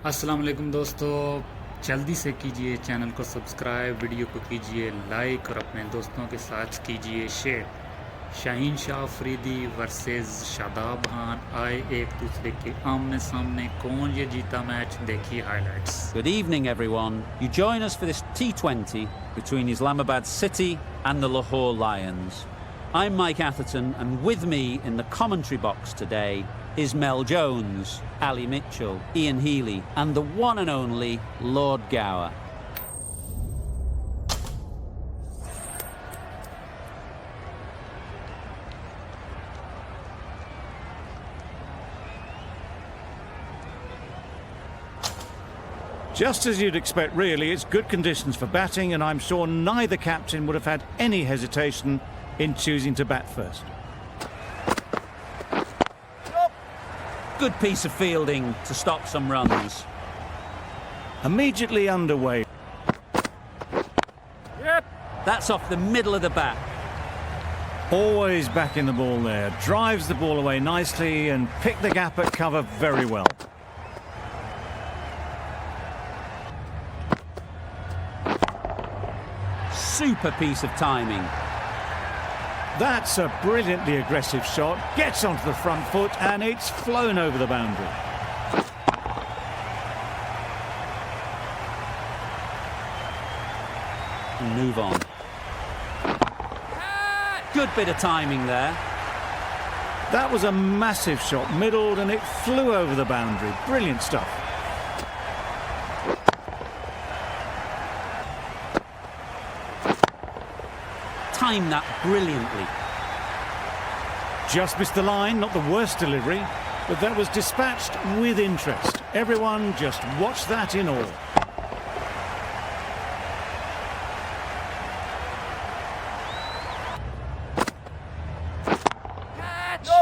अस्सलाम वालेकुम दोस्तों, जल्दी से कीजिए चैनल को सब्सक्राइब, वीडियो को कीजिए लाइक और अपने दोस्तों के साथ कीजिए शेयर। शाहीन शाह अफरीदी वर्सेस शादाब खान आए एक दूसरे के आमने सामने, कौन ये जीता मैच, देखिए highlights. Good evening everyone. You join us for this T20 between Islamabad City and the Lahore Lions. I'm Mike Atherton, and with me in the commentary box today is Mel Jones, Ali Mitchell, Ian Healy and the one and only Lord Gower. Just as you'd expect, really. It's good conditions for batting, and I'm sure neither captain would have had any hesitation in choosing to bat first. Good piece of fielding to stop some runs. Immediately underway. That's off the middle of the bat. Always backing the ball there. Drives the ball away nicely and picked the gap at cover very well. Super piece of timing. That's a brilliantly aggressive shot. Gets onto the front foot and it's flown over the boundary. Move on. Good bit of timing there. That was a massive shot, middled, and it flew over the boundary. Brilliant stuff. Timed that brilliantly. Just missed the line, not the worst delivery, but that was dispatched with interest. Everyone just watched that in awe.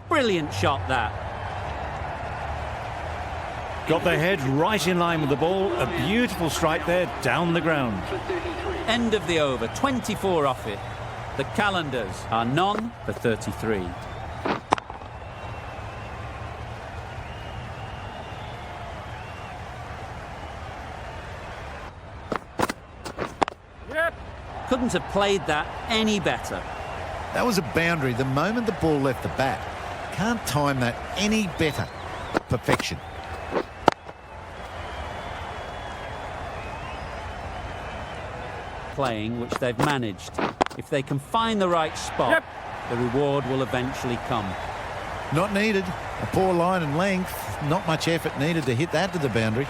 Brilliant shot that. Got their head right in line with the ball. A beautiful strike there, down the ground. End of the over, 24 off it. The Calendars are none for 33. Couldn't have played that any better. That was a boundary the moment the ball left the bat. Can't time that any better. Perfection. Playing, which they've managed. If they can find the right spot, the reward will eventually come. Not needed. A poor line and length. Not much effort needed to hit that to the boundary.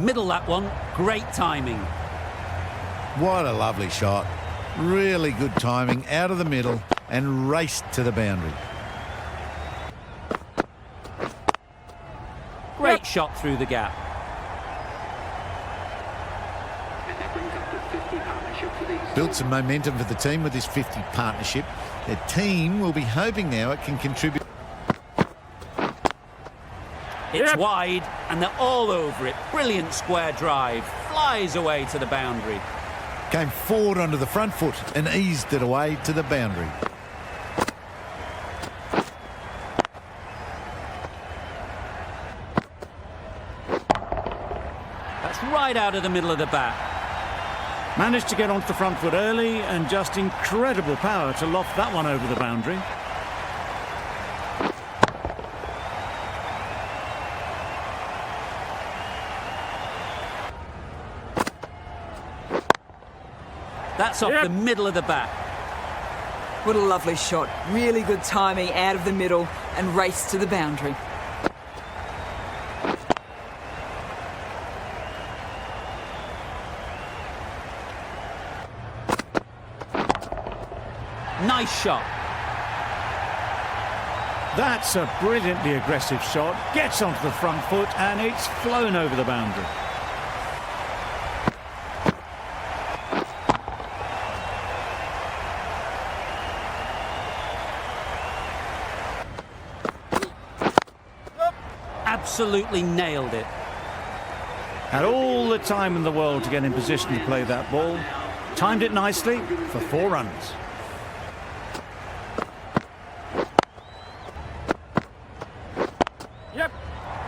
Middle that one, great timing. What a lovely shot. Really good timing, out of the middle and raced to the boundary. Great shot through the gap. Built some momentum for the team with this 50 partnership. Their team will be hoping now it can contribute. It's wide and they're all over it. Brilliant square drive. Flies away to the boundary. Came forward onto the front foot and eased it away to the boundary. That's right out of the middle of the bat. Managed to get onto the front foot early and just incredible power to loft that one over the boundary. That's off the middle of the bat. What a lovely shot. Really good timing, out of the middle and raced to the boundary. Nice shot. That's a brilliantly aggressive shot. Gets onto the front foot and it's flown over the boundary. Absolutely nailed it. Had all the time in the world to get in position to play that ball. Timed it nicely for 4 runs.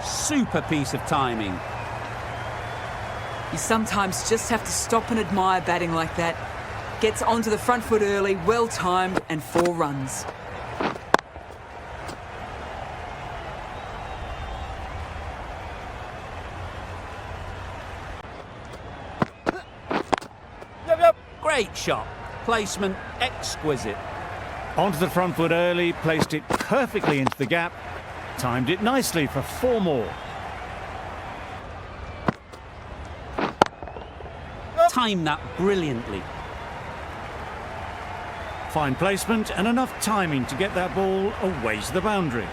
Super piece of timing. You sometimes just have to stop and admire batting like that. Gets onto the front foot early, well timed, and 4 runs. Great shot. Placement exquisite. Onto the front foot early, placed it perfectly into the gap. Timed it nicely for 4 more. Timed that brilliantly. Fine placement and enough timing to get that ball away to the boundary.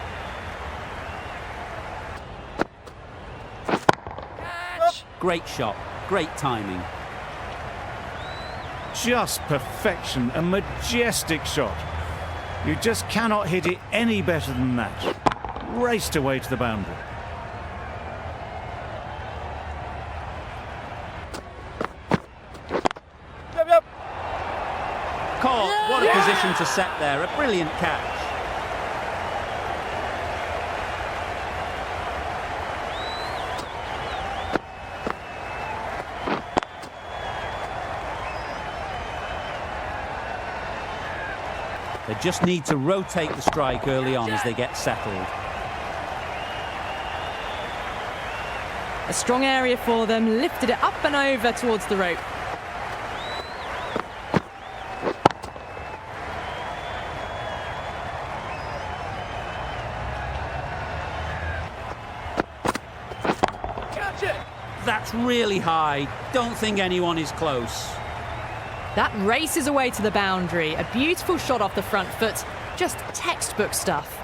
Great shot. Great timing. Just perfection, a majestic shot. You just cannot hit it any better than that. Raced away to the boundary. Caught. What a position to set there. A brilliant catch. They just need to rotate the strike early on as they get settled. A strong area for them, lifted it up and over towards the rope. Catch it! That's really high. Don't think anyone is close. That races away to the boundary. A beautiful shot off the front foot. Just textbook stuff.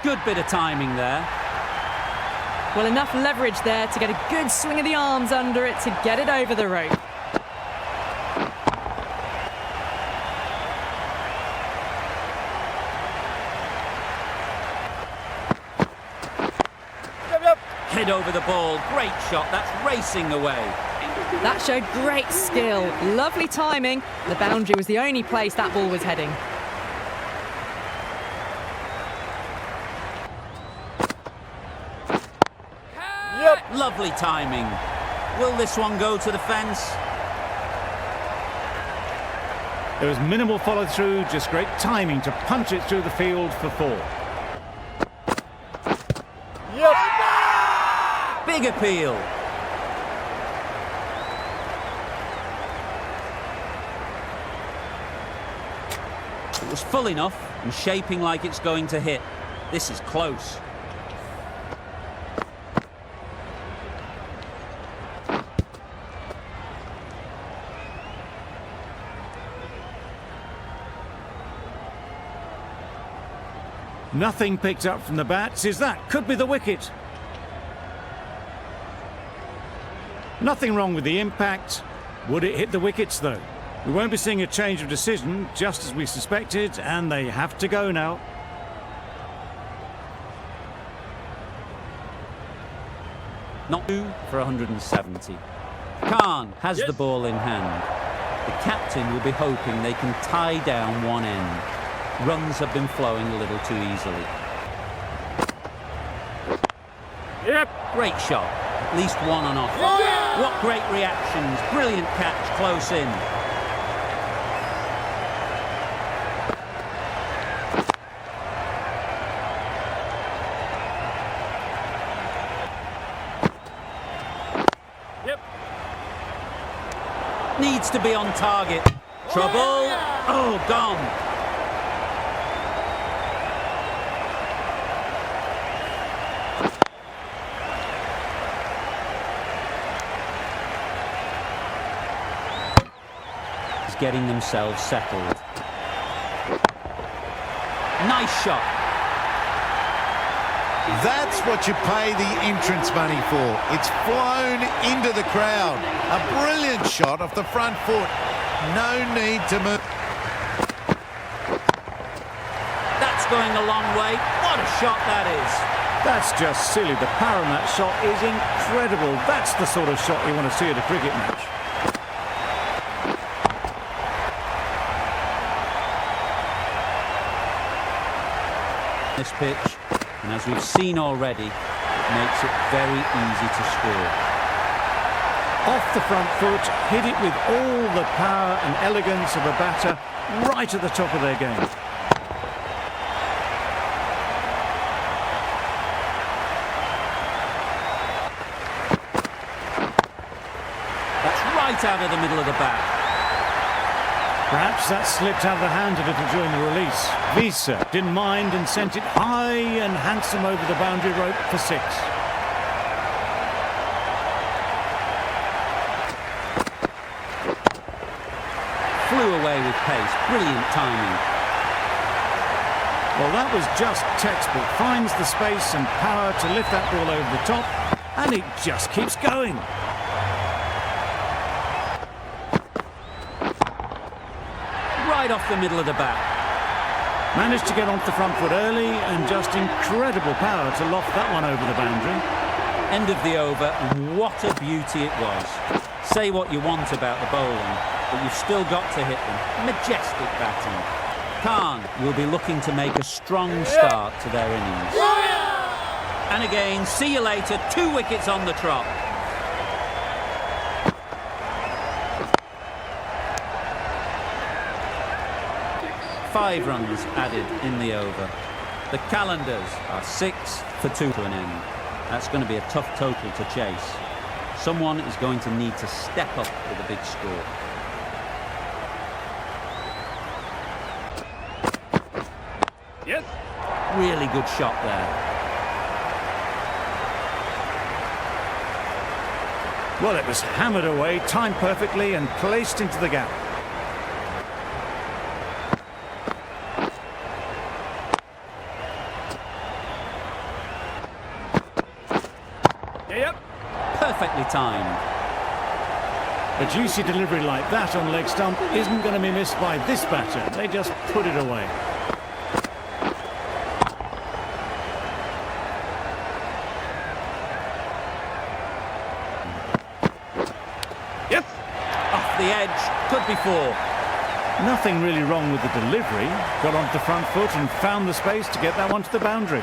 Good bit of timing there. Well, enough leverage there to get a good swing of the arms under it to get it over the rope. Head over the ball. Great shot. That's racing away. That showed great skill. Lovely timing. The boundary was the only place that ball was heading. Lovely timing. Will this one go to the fence? There was minimal follow through, just great timing to punch it through the field for 4. Big appeal. It was full enough and shaping like it's going to hit. This is close. Nothing picked up from the bats. Is that could be the wicket? Nothing wrong with the impact. Would it hit the wickets though? We won't be seeing a change of decision, just as we suspected, and they have to go now. Not 2 for 170. Khan has the ball in hand. The captain will be hoping they can tie down one end. Runs have been flowing a little too easily. Great shot. At least one on offer. What great reactions. Brilliant catch close in. Needs to be on target. Trouble. Oh, gone. Getting themselves settled. Nice shot. That's what you pay the entrance money for. It's flown into the crowd. A brilliant shot off the front foot. No need to move. That's going a long way. What a shot that is. That's just silly. The power on that shot is incredible. That's the sort of shot you want to see at a cricket match. This pitch, and as we've seen already, it makes it very easy to score. Off the front foot, hit it with all the power and elegance of a batter right at the top of their game. That's right out of the middle of the bat. Perhaps that slipped out of the hand a little during the release. Visa didn't mind and sent it high and handsome over the boundary rope for 6. Flew away with pace. Brilliant timing. Well, that was just textbook. Finds the space and power to lift that ball over the top, and it just keeps going. Right off the middle of the bat. Managed to get onto the front foot early and just incredible power to loft that one over the boundary. End of the over, and what a beauty it was. Say what you want about the bowling, but you've still got to hit them. Majestic batting. Khan will be looking to make a strong start to their innings. And again, see you later, 2 wickets on the trot. Five runs added in the over. The Calendars are 6 for 2 to an end. That's going to be a tough total to chase. Someone is going to need to step up with a big score. Yes. Really good shot there. Well, it was hammered away, timed perfectly and placed into the gap. Perfectly timed. A juicy delivery like that on leg stump isn't going to be missed by this batter. They just put it away. Yes! Off the edge, could be 4. Nothing really wrong with the delivery. Got onto the front foot and found the space to get that one to the boundary.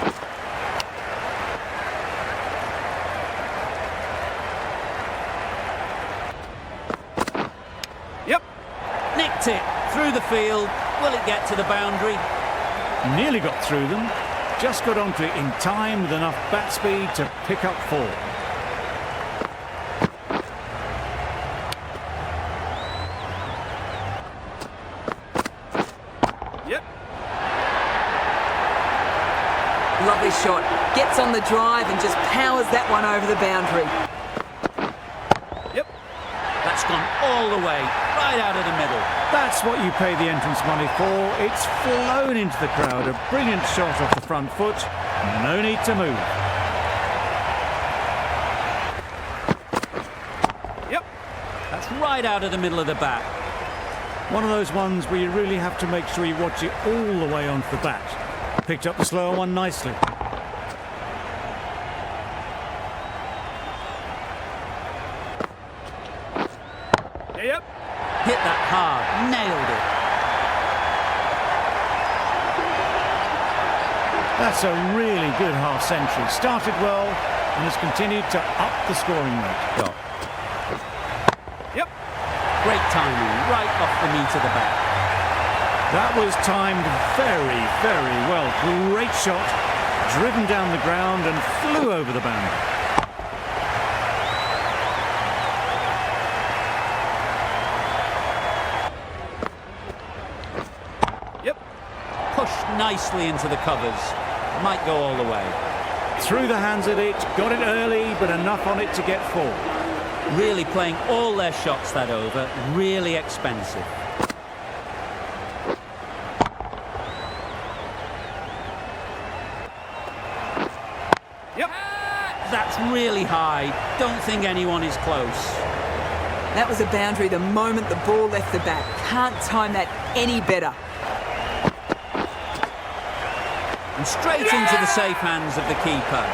Nicked it through the field. Will it get to the boundary? Nearly got through them. Just got onto it in time with enough bat speed to pick up 4. Yep. Lovely shot. Gets on the drive and just powers that one over the boundary. Yep. That's gone all the way. Right out of the middle. That's what you pay the entrance money for. It's flown into the crowd. A brilliant shot off the front foot. No need to move. Yep. That's right out of the middle of the bat. One of those ones where you really have to make sure you watch it all the way onto the bat. Picked up the slower one nicely. Yep. Hit that hard, nailed it. That's a really good half century. Started well and has continued to up the scoring rate. Yep. Great timing, right off the meat of the bat. That was timed very, very well. Great shot, driven down the ground and flew over the boundary. Pushed nicely into the covers. Might go all the way. Threw the hands at it, got it early, but enough on it to get 4. Really playing all their shots that over. Really expensive. Yep. That's really high. Don't think anyone is close. That was a boundary the moment the ball left the bat. Can't time that any better. and straight into the safe hands of the keeper.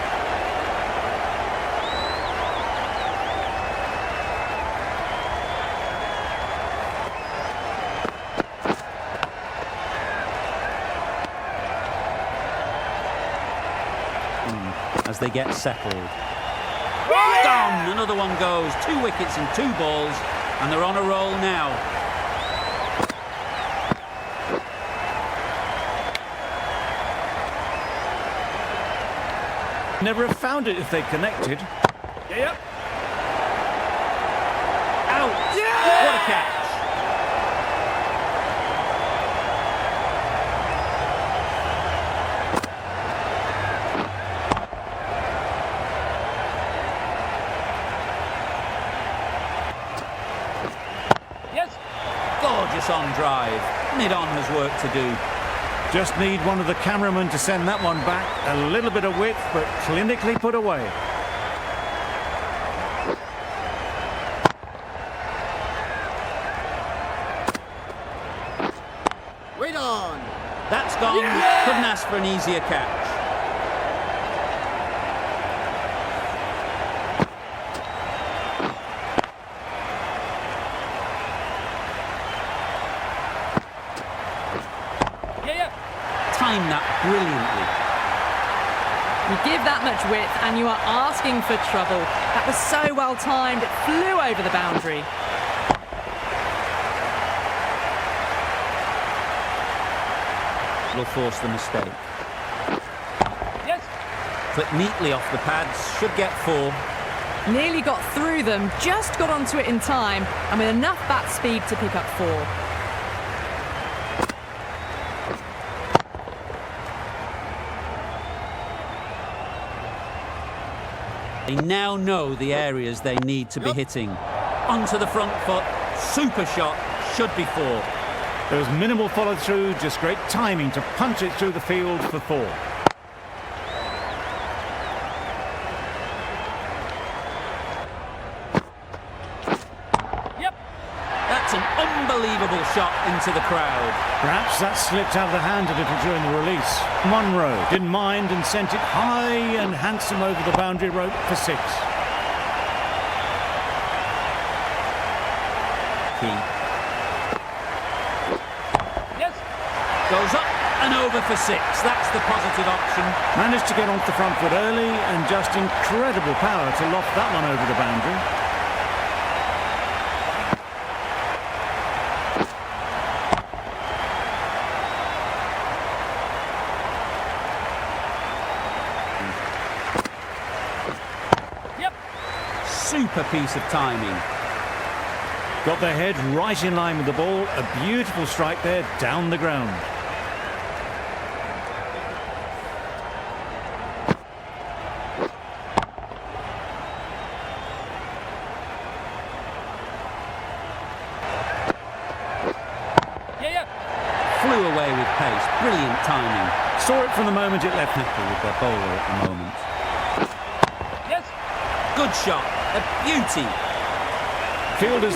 As they get settled. Gone! Another one goes. 2 wickets and 2 balls, and they're on a roll now. Never have found it if they connected. Out! What a catch! Gorgeous on drive. Mid-on has work to do. Just need one of the cameramen to send that one back. A little bit of width, but clinically put away. Wait on. That's gone. Couldn't ask for an easier catch. Timed that brilliantly. You give that much width and you are asking for trouble. That was so well timed, it flew over the boundary. Will force the mistake. Clip neatly off the pads, should get 4. Nearly got through them, just got onto it in time, and with enough bat speed to pick up 4. They now know the areas they need to be hitting. Onto the front foot, super shot, should be 4. There was minimal follow-through, just great timing to punch it through the field for 4. That's an unbelievable shot into the crowd. Perhaps that slipped out of the hand a little during the release. Munro didn't mind and sent it high and handsome over the boundary rope for 6. Key. Goes up and over for 6. That's the positive option. Managed to get onto the front foot early and just incredible power to loft that one over the boundary. Super piece of timing. Got their head right in line with the ball. A beautiful strike there down the ground. Flew away with pace. Brilliant timing. Saw it from the moment it left. Happy with their bowler at the moment. Good shot. A beauty. Fielders.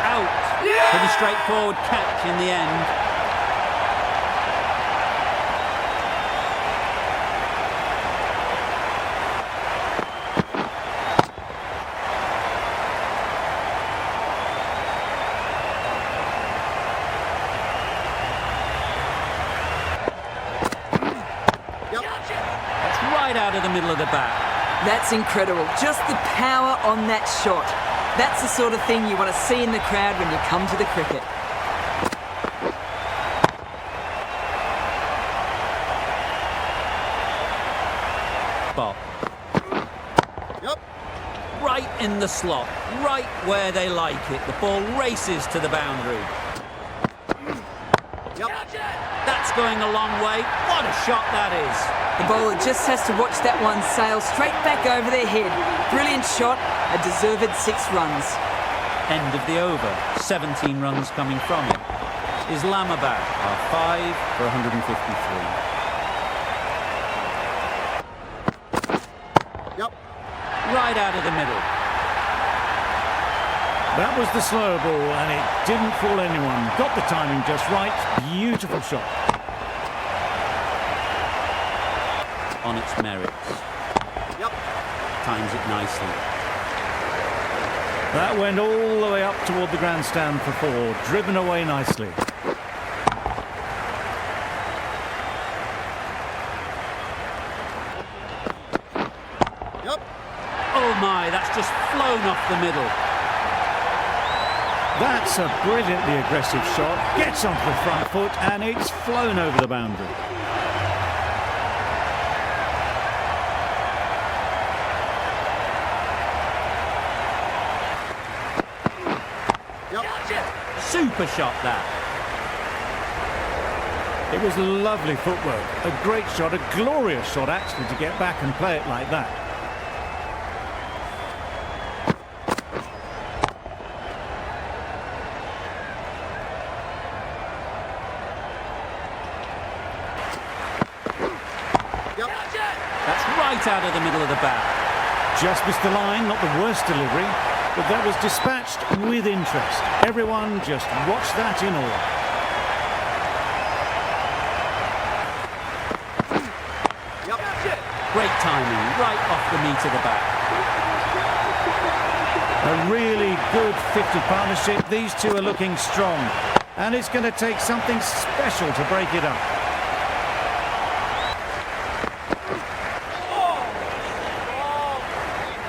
Out. Pretty straightforward catch in the end. That's right out of the middle of the bat. That's incredible. Just the power on that shot. That's the sort of thing you want to see in the crowd when you come to the cricket. Ball. Right in the slot, right where they like it. The ball races to the boundary. That's going a long way. What a shot that is. The bowler just has to watch that one sail straight back over their head. Brilliant shot, a deserved 6 runs. End of the over. 17 runs coming from it. Islamabad are 5 for 153. Right out of the middle. That was the slow ball, and it didn't fool anyone. Got the timing just right. Beautiful shot. On its merits. Yep. Times it nicely. That went all the way up toward the grandstand for 4. Driven away nicely. Oh my, that's just flown off the middle. That's a brilliantly aggressive shot. Gets onto the front foot, and it's flown over the boundary. Super shot that. It was lovely footwork. A great shot, a glorious shot actually, to get back and play it like that. That's right out of the middle of the bat. Just missed the line, not the worst delivery, but that was dispatched with interest. Everyone just watched that in awe. Great timing, right off the meat of the bat. A really good 50 partnership. These two are looking strong, and it's going to take something special to break it up.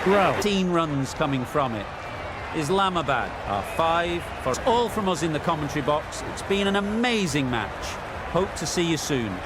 Well, 18 runs coming from it. Islamabad are 5 for all from us in the commentary box. It's been an amazing match. Hope to see you soon.